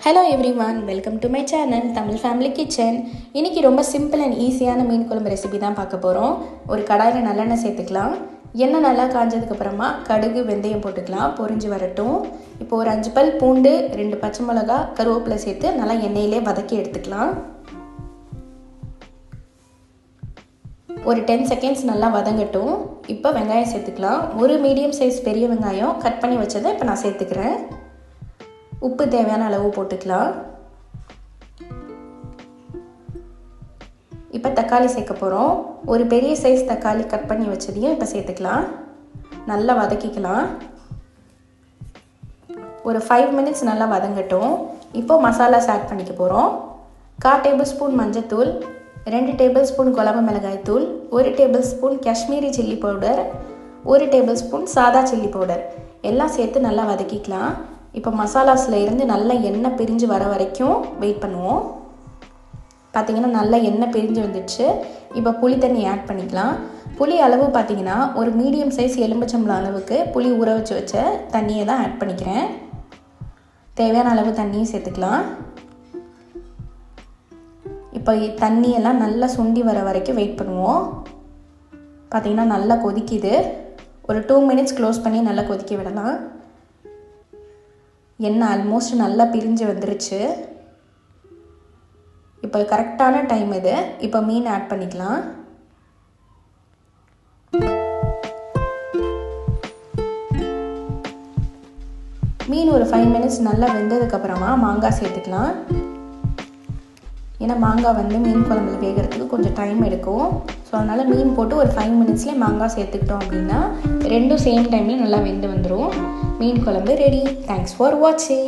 Hello everyone, welcome to my channel Tamil family kitchen. இன்றைக்கி ரொம்ப simple and ஈஸியான மீன் குழம்பு ரெசிபி தான் பார்க்க போகிறோம். ஒரு கடாயில் நல்லெண்ணெய் சேர்த்துக்கலாம். எண்ணெய் நல்லா காஞ்சதுக்கப்புறமா கடுகு வெந்தயம் போட்டுக்கலாம். பொரிஞ்சு வரட்டும். இப்போ ஒரு 5 பல் பூண்டு, 2 பச்சை மிளகா, கருவேப்பிலை சேர்த்து நல்லா எண்ணெயிலே வதக்கி எடுத்துக்கலாம். ஒரு 10 செகண்ட்ஸ் நல்லா வதங்கட்டும். இப்போ வெங்காயம் சேர்த்துக்கலாம். ஒரு மீடியம் சைஸ் பெரிய வெங்காயம் கட் பண்ணி வச்சதை இப்போ நான் சேர்த்துக்கிறேன். உப்பு தேவையான அளவு போட்டுக்கலாம். இப்போ தக்காளி சேர்க்க போகிறோம். ஒரு பெரிய சைஸ் தக்காளி கட் பண்ணி வச்சதையும் இப்போ சேர்த்துக்கலாம். நல்லா வதக்கிக்கலாம். ஒரு 5 மினிட்ஸ் நல்லா வதங்கட்டும். இப்போ மசாலாஸ் ஆட் பண்ணிக்க போகிறோம். 1/4 டேபிள் ஸ்பூன் மஞ்சத்தூள், 2 டேபிள் ஸ்பூன் குழம்பு மிளகாய் தூள், 1 table spoon Kashmiri chilli powder, 1 table spoon சாதா சில்லி பவுடர் எல்லாம் சேர்த்து நல்லா வதக்கிக்கலாம். இப்போ மசாலாஸில் இருந்து நல்லா எண்ணெய் பிரிஞ்சு வர வரைக்கும் வெயிட் பண்ணுவோம். பார்த்திங்கன்னா நல்லா எண்ணெய் பிரிஞ்சு வந்துடுச்சு. இப்போ புளி தண்ணி ஆட் பண்ணிக்கலாம். புளி அளவு பார்த்திங்கன்னா ஒரு மீடியம் சைஸ் எலும்புச்சம்பளம் அளவுக்கு புளி ஊற வச்ச தண்ணியை தான் ஆட் பண்ணிக்கிறேன். தேவையான அளவு தண்ணியும் சேர்த்துக்கலாம். இப்போ தண்ணியெல்லாம் நல்லா சுண்டி வர வரைக்கும் வெயிட் பண்ணுவோம். பார்த்திங்கன்னா நல்லா கொதிக்குது. ஒரு 2 மினிட்ஸ் க்ளோஸ் பண்ணி நல்லா கொதிக்க விடலாம். எண்ணெய் ஆல்மோஸ்ட் நல்லா பிரிஞ்சு வந்துருச்சு. இப்போ கரெக்டான டைம் இது. இப்போ மீன் ஆட் பண்ணிக்கலாம். மீன் ஒரு 5 மினிட்ஸ் நல்லா வெந்ததுக்கப்புறமா மாங்காய் சேர்த்துக்கலாம். ஏன்னா மாங்காய் மீன் குழம்புல வேகிறதுக்கு கொஞ்சம் டைம் எடுக்கும். ஸோ அதனால் மீன் போட்டு ஒரு 5 மினிட்ஸ்லேயே மாங்காய் சேர்த்துக்கிட்டோம் அப்படின்னா ரெண்டும் சேம் டைமில் நல்லா வெந்து வந்துடும். மீன் குழம்பு ரெடி. தேங்க்ஸ் ஃபார் வாட்சிங்.